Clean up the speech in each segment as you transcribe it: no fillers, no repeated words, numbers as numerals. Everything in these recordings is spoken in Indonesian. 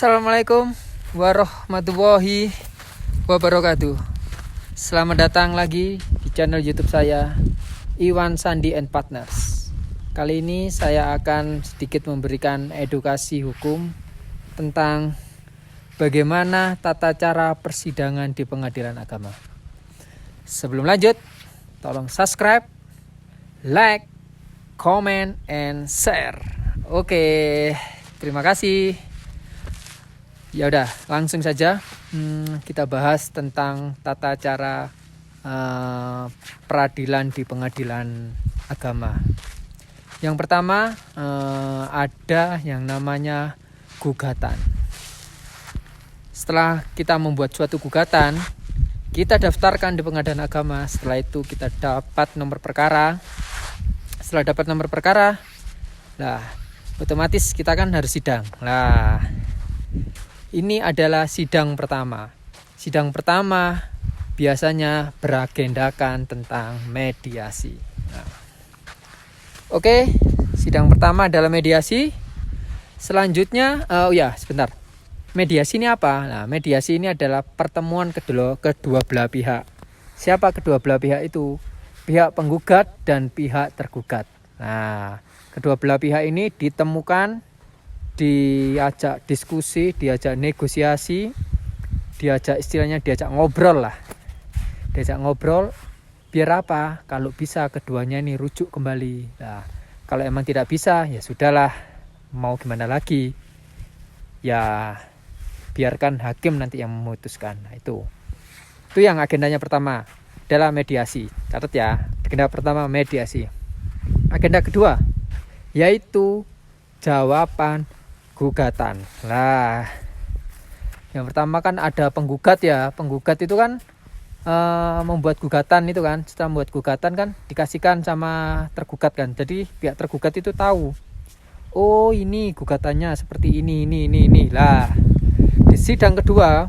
Assalamualaikum warahmatullahi wabarakatuh. Selamat datang lagi di channel YouTube saya, Iwan Sandi and Partners. Kali ini saya akan sedikit memberikan edukasi hukum tentang bagaimana tata cara persidangan di pengadilan agama. Sebelum lanjut, tolong subscribe, like, comment, and share. Oke, terima kasih. Ya udah, langsung saja kita bahas tentang tata cara peradilan di pengadilan agama. Yang pertama ada yang namanya gugatan. Setelah kita membuat suatu gugatan, kita daftarkan di pengadilan agama. Setelah itu kita dapat nomor perkara. Setelah dapat nomor perkara, lah otomatis kita kan harus sidang. Lah, ini adalah sidang pertama. Sidang pertama biasanya beragendakan tentang mediasi. Nah, oke, sidang pertama adalah mediasi. Selanjutnya, sebentar. Mediasi ini apa? Nah, mediasi ini adalah pertemuan kedua belah pihak. Siapa kedua belah pihak itu? Pihak penggugat dan pihak tergugat. Nah, kedua belah pihak ini ditemukan, diajak diskusi, diajak negosiasi, diajak ngobrol lah. Diajak ngobrol biar apa? Kalau bisa keduanya ini rujuk kembali. Nah, kalau emang tidak bisa, ya sudahlah. Mau gimana lagi? Ya biarkan hakim nanti yang memutuskan. Nah, itu yang agendanya pertama adalah mediasi. Catat ya, agenda pertama mediasi. Agenda kedua yaitu jawaban gugatan. Lah, yang pertama kan ada penggugat ya. Penggugat itu kan membuat gugatan itu kan. Setelah membuat gugatan kan dikasihkan sama tergugat kan. Jadi pihak tergugat itu tahu. Oh, ini gugatannya seperti ini. Lah, di sidang kedua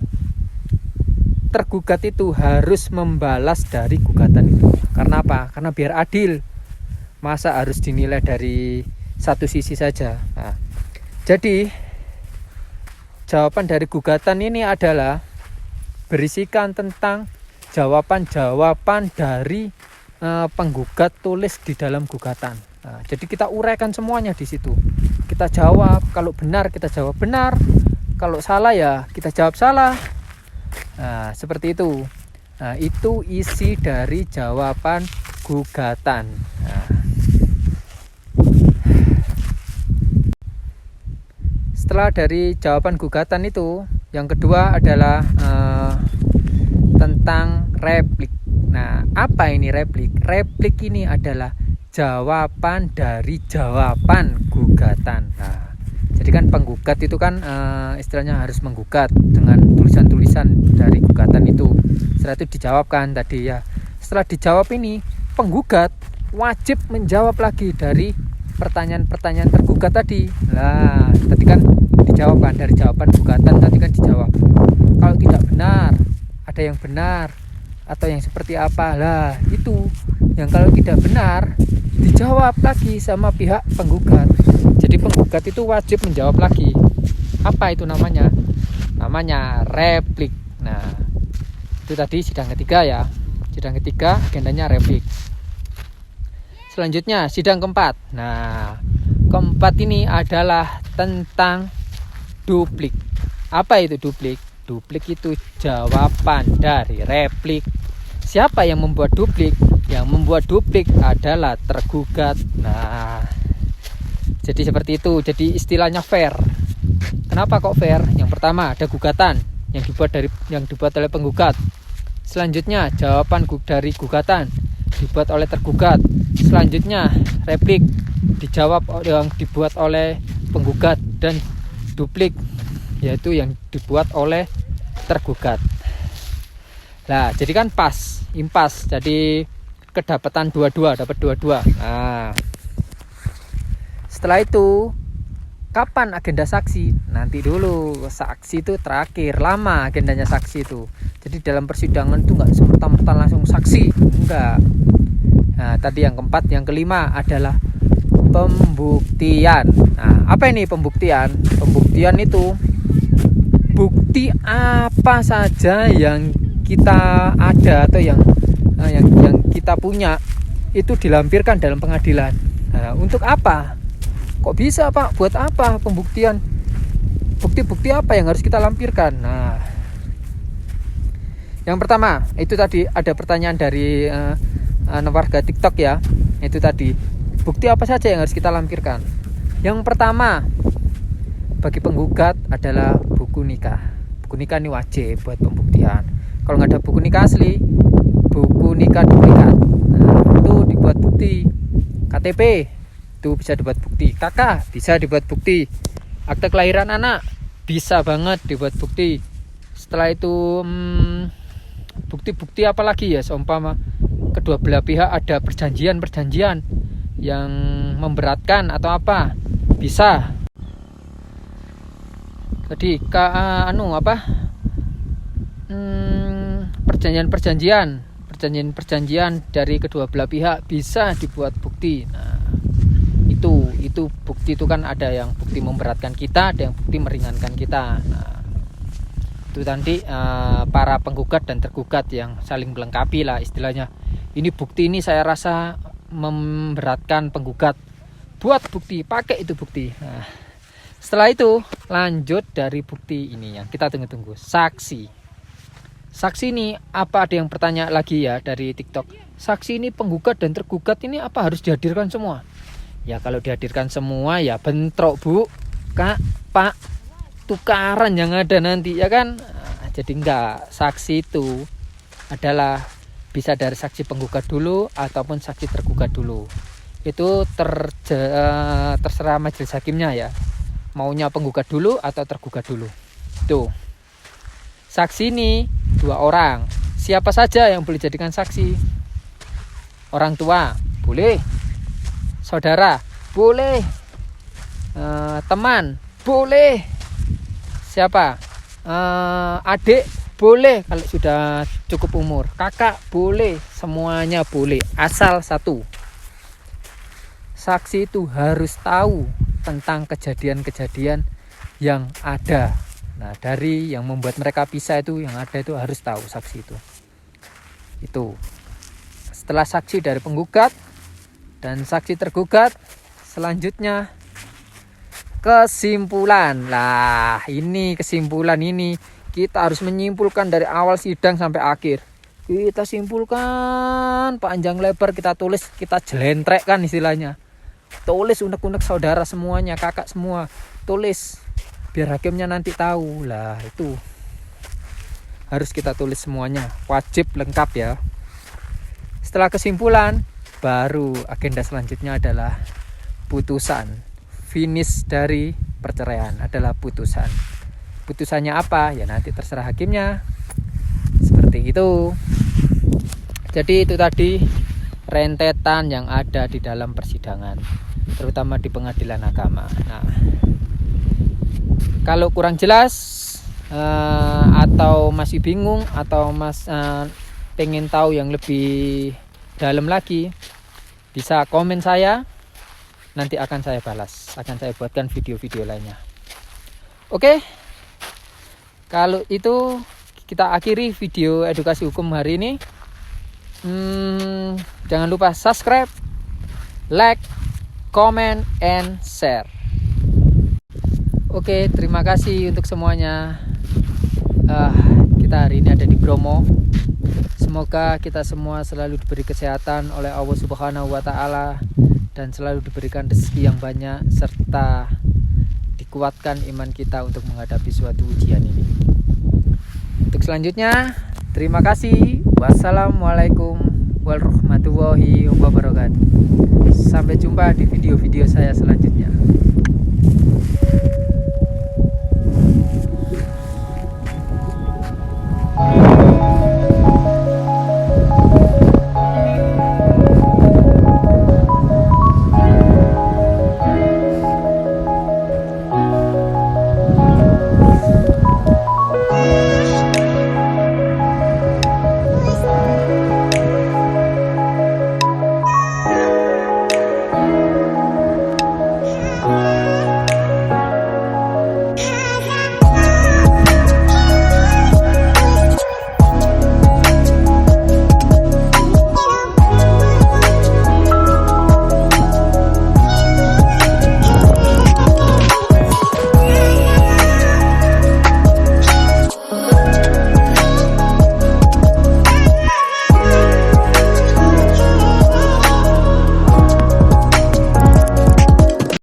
tergugat itu harus membalas dari gugatan itu. Karena apa? Karena biar adil. Masa harus dinilai dari satu sisi saja. Nah, jadi jawaban dari gugatan ini adalah berisikan tentang jawaban-jawaban dari penggugat tulis di dalam gugatan. Nah, jadi kita uraikan semuanya di situ. Kita jawab, kalau benar kita jawab benar, kalau salah ya kita jawab salah. Nah, seperti itu. Nah, itu isi dari jawaban gugatan. Nah, setelah dari jawaban gugatan itu, yang kedua adalah tentang replik. Nah, apa ini replik? Replik ini adalah jawaban dari jawaban gugatan. Nah, jadi kan penggugat itu kan istilahnya harus menggugat dengan tulisan-tulisan dari gugatan itu. Setelah itu dijawabkan tadi ya. Setelah dijawab ini, penggugat wajib menjawab lagi dari pertanyaan-pertanyaan tergugat tadi. Lah, tadi kan dijawabkan dari jawaban gugatan tadi kan dijawab. Kalau tidak benar, ada yang benar atau yang seperti apa. Lah, itu yang kalau tidak benar dijawab lagi sama pihak penggugat. Jadi penggugat itu wajib menjawab lagi. Apa itu namanya? Namanya replik. Nah, itu tadi sidang ketiga ya. Sidang ketiga agendanya replik. Selanjutnya sidang keempat. Nah, keempat ini adalah tentang duplik. Apa itu duplik? Duplik itu jawaban dari replik. Siapa yang membuat duplik? Yang membuat duplik adalah tergugat. Nah, jadi seperti itu. Jadi istilahnya fair. Kenapa kok fair? Yang pertama ada gugatan yang dibuat oleh penggugat. Selanjutnya jawaban dari gugatan dibuat oleh tergugat. Selanjutnya replik yang dibuat oleh penggugat, dan duplik yaitu yang dibuat oleh tergugat. Nah, jadi kan impas. Jadi kedapatan dapat dua-dua. Nah, setelah itu kapan agenda saksi? Nanti dulu, saksi itu terakhir. Lama agendanya saksi itu. Jadi dalam persidangan itu enggak semerta-merta langsung saksi, enggak. Nah, tadi yang keempat. Yang kelima adalah pembuktian. Nah, apa ini pembuktian? Pembuktian itu bukti apa saja yang kita ada atau yang kita punya itu dilampirkan dalam pengadilan. Nah, untuk apa? Kok bisa, Pak? Buat apa pembuktian? Bukti-bukti apa yang harus kita lampirkan? Nah, yang pertama itu tadi ada pertanyaan dari warga TikTok ya. Itu tadi, bukti apa saja yang harus kita lampirkan? Yang pertama bagi penggugat adalah buku nikah. Buku nikah ini wajib buat pembuktian. Kalau nggak ada buku nikah asli, buku nikah duplikat, nah, itu dibuat bukti. KTP itu bisa dibuat bukti. KK bisa dibuat bukti. Akte kelahiran anak bisa banget dibuat bukti. Setelah itu bukti-bukti apa lagi ya, seumpama kedua belah pihak ada perjanjian yang memberatkan atau apa, bisa. Jadi perjanjian dari kedua belah pihak bisa dibuat bukti. Nah, itu bukti itu kan ada yang bukti memberatkan kita, ada yang bukti meringankan kita. Nah, itu nanti para penggugat dan tergugat yang saling melengkapi lah istilahnya. Ini bukti ini saya rasa memberatkan penggugat, buat bukti, pakai itu bukti. Nah, setelah itu lanjut dari bukti ini yang kita tunggu-tunggu, saksi. Saksi ini apa, ada yang bertanya lagi ya dari TikTok. Saksi ini penggugat dan tergugat ini apa harus dihadirkan semua? Ya kalau dihadirkan semua ya bentrok, Bu, Kak, Pak, tukaran yang ada nanti ya kan. Nah, jadi enggak, saksi itu adalah bisa dari saksi penggugat dulu ataupun saksi tergugat dulu. Itu terserah majelis hakimnya ya, maunya penggugat dulu atau tergugat dulu. Tuh, saksi ini 2 orang. Siapa saja yang boleh jadikan saksi? Orang tua boleh, saudara boleh, teman boleh, siapa, adik boleh kalau sudah cukup umur, kakak boleh, semuanya boleh, asal satu, saksi itu harus tahu tentang kejadian-kejadian yang ada. Nah, dari yang membuat mereka pisah itu, yang ada itu harus tahu saksi itu. Itu. Setelah saksi dari penggugat dan saksi tergugat, selanjutnya kesimpulan. Lah, ini kesimpulan ini kita harus menyimpulkan dari awal sidang sampai akhir. Kita simpulkan panjang lebar, kita tulis, kita jelentrekkan istilahnya. Tulis unek-unek saudara semuanya, kakak semua, tulis. Biar hakimnya nanti tahu. Lah, itu harus kita tulis semuanya, wajib lengkap ya. Setelah kesimpulan, baru agenda selanjutnya adalah putusan. Finish dari perceraian adalah putusan. Putusannya apa? Ya nanti terserah hakimnya. Seperti itu. Jadi itu tadi rentetan yang ada di dalam persidangan, terutama di pengadilan agama. Nah, kalau kurang jelas atau masih bingung atau pengen tahu yang lebih dalam lagi, bisa komen saya, nanti akan saya balas, akan saya buatkan video-video lainnya. Oke, kalau itu kita akhiri video edukasi hukum hari ini. Jangan lupa subscribe, like, comment, and share. Oke, terima kasih untuk semuanya. Kita hari ini ada di Bromo. Semoga kita semua selalu diberi kesehatan oleh Allah Subhanahu wa Ta'ala, dan selalu diberikan rezeki yang banyak, serta dikuatkan iman kita untuk menghadapi suatu ujian ini. Untuk selanjutnya, terima kasih. Wassalamualaikum warahmatullahi wabarakatuh. Sampai jumpa di video-video saya selanjutnya.